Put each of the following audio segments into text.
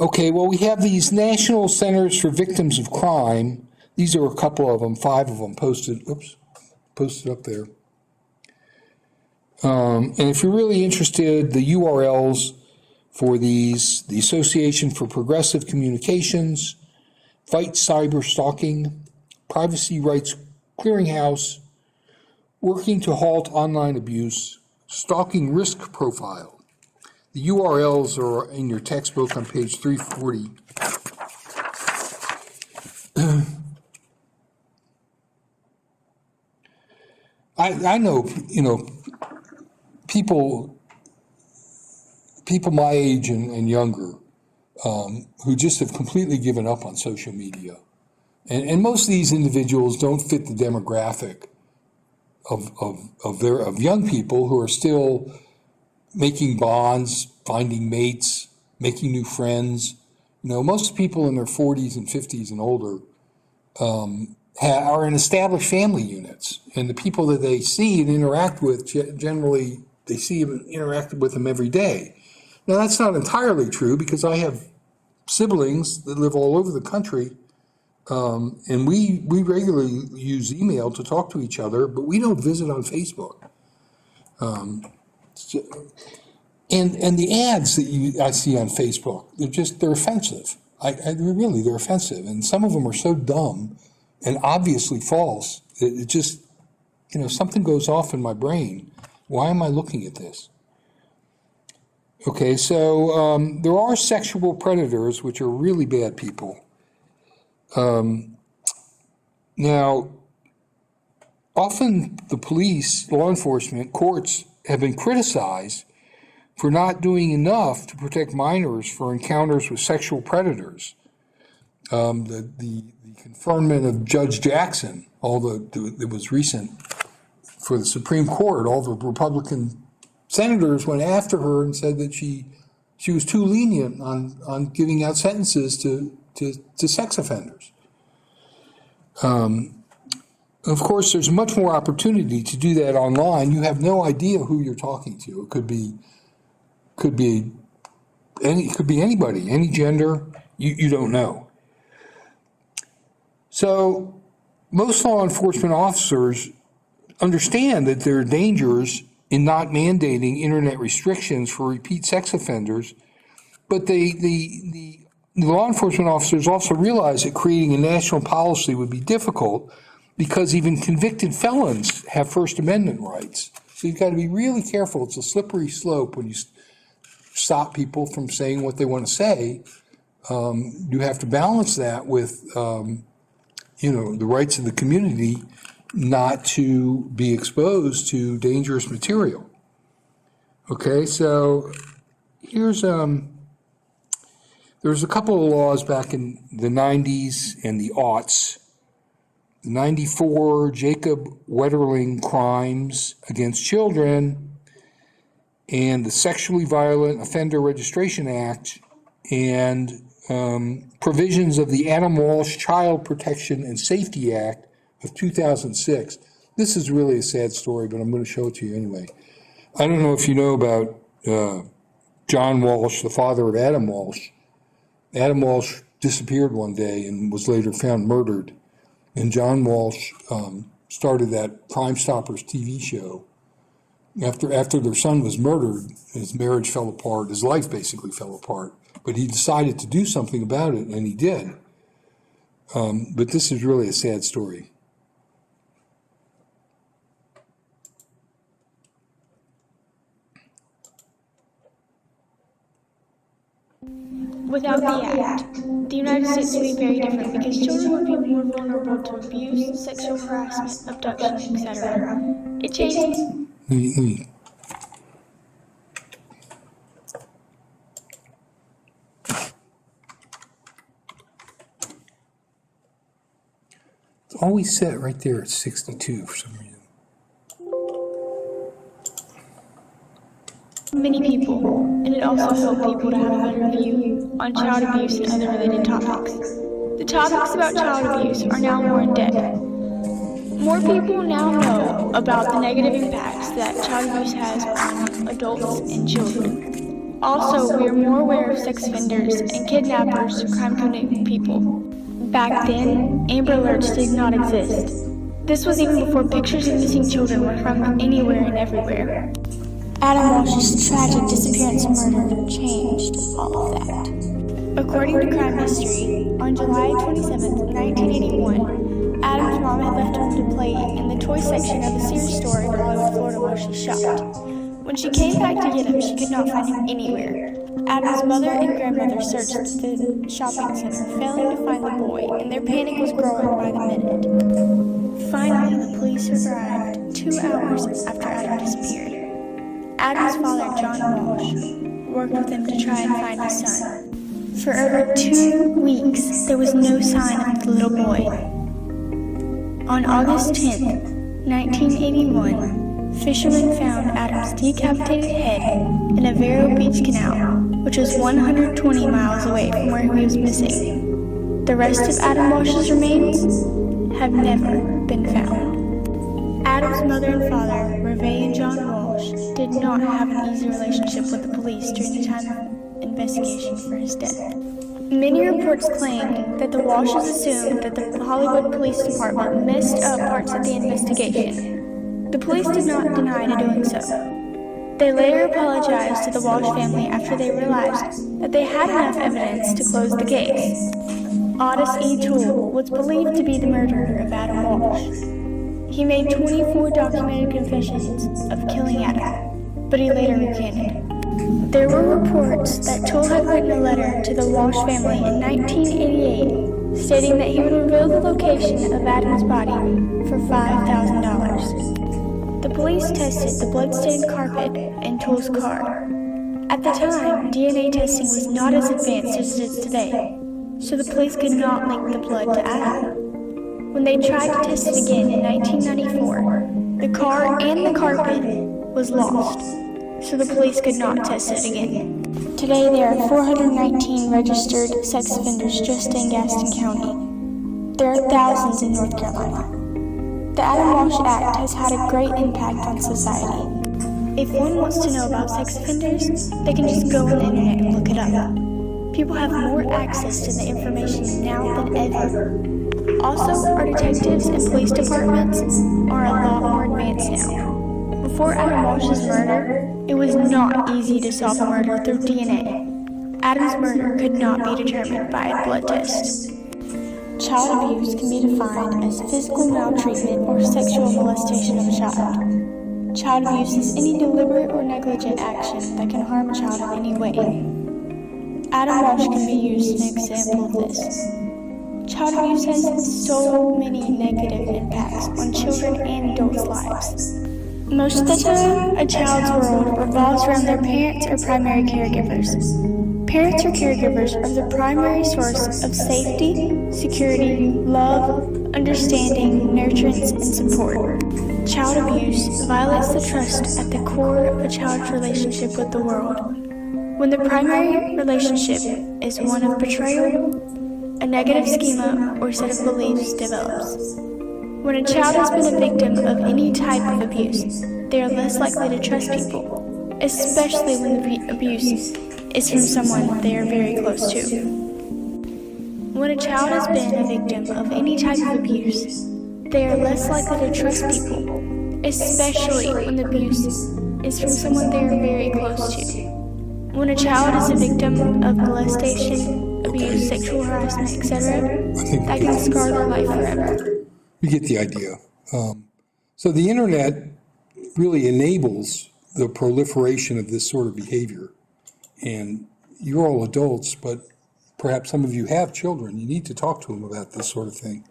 Okay, well, we have these National Centers for Victims of Crime. These are a couple of them, 5 of them posted up there. And if you're really interested, the URLs for these, the Association for Progressive Communications, Fight Cyber Stalking, Privacy Rights Clearinghouse, Working to Halt Online Abuse, Stalking Risk Profile. The URLs are in your textbook on page 340. I know, people my age and younger who just have completely given up on social media. And most of these individuals don't fit the demographic of young people who are still making bonds, finding mates, making new friends. Most people in their 40s and 50s and older are in established family units, and the people that they see and interact with, generally, they see and interact with them every day. Now, that's not entirely true, because I have siblings that live all over the country, and we regularly use email to talk to each other, but we don't visit on Facebook. And the ads that I see on Facebook, they're offensive. They're offensive. And some of them are so dumb and obviously false that it just, something goes off in my brain. Why am I looking at this? Okay, so there are sexual predators, which are really bad people. Now, often the police, law enforcement, courts have been criticized for not doing enough to protect minors for encounters with sexual predators. The conferment of Judge Jackson, it was recent for the Supreme Court, all the Republican senators went after her and said that she was too lenient on giving out sentences to sex offenders. Of course, there's much more opportunity to do that online. You have no idea who you're talking to. It could be anybody, any gender. You don't know. So most law enforcement officers understand that there are dangers in not mandating internet restrictions for repeat sex offenders, but the law enforcement officers also realize that creating a national policy would be difficult, because even convicted felons have First Amendment rights. So you've got to be really careful. It's a slippery slope when you stop people from saying what they want to say. You have to balance that with, the rights of the community not to be exposed to dangerous material. Okay, so here's, there's a couple of laws back in the 90s and the aughts. The 94 Jacob Wetterling Crimes Against Children, and the Sexually Violent Offender Registration Act, and provisions of the Adam Walsh Child Protection and Safety Act of 2006. This is really a sad story, but I'm going to show it to you anyway. I don't know if you know about John Walsh, the father of Adam Walsh. Adam Walsh disappeared one day and was later found murdered. And John Walsh started that Crime Stoppers TV show. After their son was murdered, his marriage fell apart, his life basically fell apart. But he decided to do something about it, and he did. But this is really a sad story. Without the act, the United States would be very different, because children would be more vulnerable to abuse, sexual harassment, abduction, etc. It changed. It's always set right there at 62 for some reason. Many people, and it also helped people to have a better view on child abuse and other related topics. The topics about child abuse are now more in depth. More people now know about the negative impacts that child abuse has on adults and children. Also, we are more aware of sex offenders and kidnappers, crime-committing people. Back then, Amber Alerts did not exist. This was even before pictures of missing children were from anywhere and everywhere. Adam Walsh's tragic disappearance and murder changed all of that. According to Crime History, on July 27, 1981, Adam's mom had left home to play in the toy section of a Sears store in Hollywood, Florida, where she shopped. When she came back to get him, she could not find him anywhere. Adam's mother and grandmother searched the shopping center, failing to find the boy, and their panic was growing by the minute. Finally, the police arrived 2 hours after Adam disappeared. Adam's father, John Walsh, worked with him to try and find his son. For over 2 weeks, there was no sign of the little boy. On August 10, 1981, fishermen found Adam's decapitated head in a Vero Beach canal, which was 120 miles away from where he was missing. The rest of Adam Walsh's remains have never been found. Adam's mother and father, Reve and John Walsh, did not have an easy relationship with the police during the time of investigation for his death. Many reports claimed that the Walshes assumed that the Hollywood Police Department messed up parts of the investigation. The police did not deny to doing so. They later apologized to the Walsh family after they realized that they had enough evidence to close the case. Otis E. Toole was believed to be the murderer of Adam Walsh. He made 24 documented confessions of killing Adam, but he later recanted. There were reports that Toole had written a letter to the Walsh family in 1988 stating that he would reveal the location of Adam's body for $5,000. The police tested the bloodstained carpet in Toole's car. At the time, DNA testing was not as advanced as it is today, so the police could not link the blood to Adam. When they tried to test it again in 1994, the car and the carpet was lost, so the police could not test it again. Today there are 419 registered sex offenders just in Gaston County. There are thousands in North Carolina. The Adam Walsh Act has had a great impact on society. If one wants to know about sex offenders, they can just go on the internet and look it up. People have more access to the information now than ever. Also, our detectives and police departments are a lot more advanced now. Before Adam Walsh's murder, it was not easy to solve a murder through DNA. Adam's murder could not be determined by a blood test. Child abuse can be defined as physical maltreatment or sexual molestation of a child. Child abuse is any deliberate or negligent action that can harm a child in any way. Adam Walsh can be used as an example of this. Child abuse has so many negative impacts on children and adults' lives. Most of the time, a child's world revolves around their parents or primary caregivers. Parents or caregivers are the primary source of safety, security, love, understanding, nurturance, and support. Child abuse violates the trust at the core of a child's relationship with the world. When the primary relationship is one of betrayal, a negative schema or set of beliefs develops. When a child has been a victim of any type of abuse, they are less likely to trust people, especially when the abuse is from someone they are very close to. When a child has been a victim of any type of abuse, they are less likely to trust people, especially when the abuse is from someone they are very close to. When a child is a victim of molestation, abuse, sexual harassment, etc., that can scar their life forever. You get the idea. So the internet really enables the proliferation of this sort of behavior. And you're all adults, but perhaps some of you have children. You need to talk to them about this sort of thing.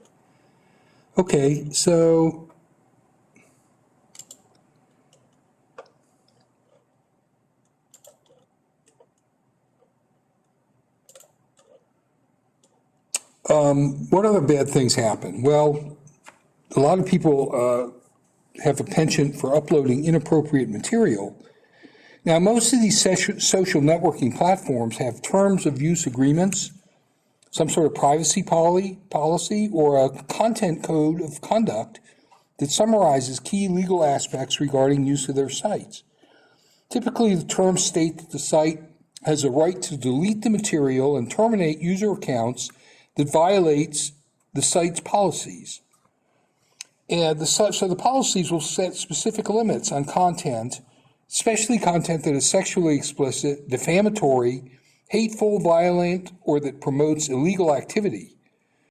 Okay, so what other bad things happen? Well, a lot of people have a penchant for uploading inappropriate material. Now, most of these social networking platforms have terms of use agreements, some sort of privacy policy, or a content code of conduct that summarizes key legal aspects regarding use of their sites. Typically, the terms state that the site has a right to delete the material and terminate user accounts that violates the site's policies. And so the policies will set specific limits on content, especially content that is sexually explicit, defamatory, hateful, violent, or that promotes illegal activity.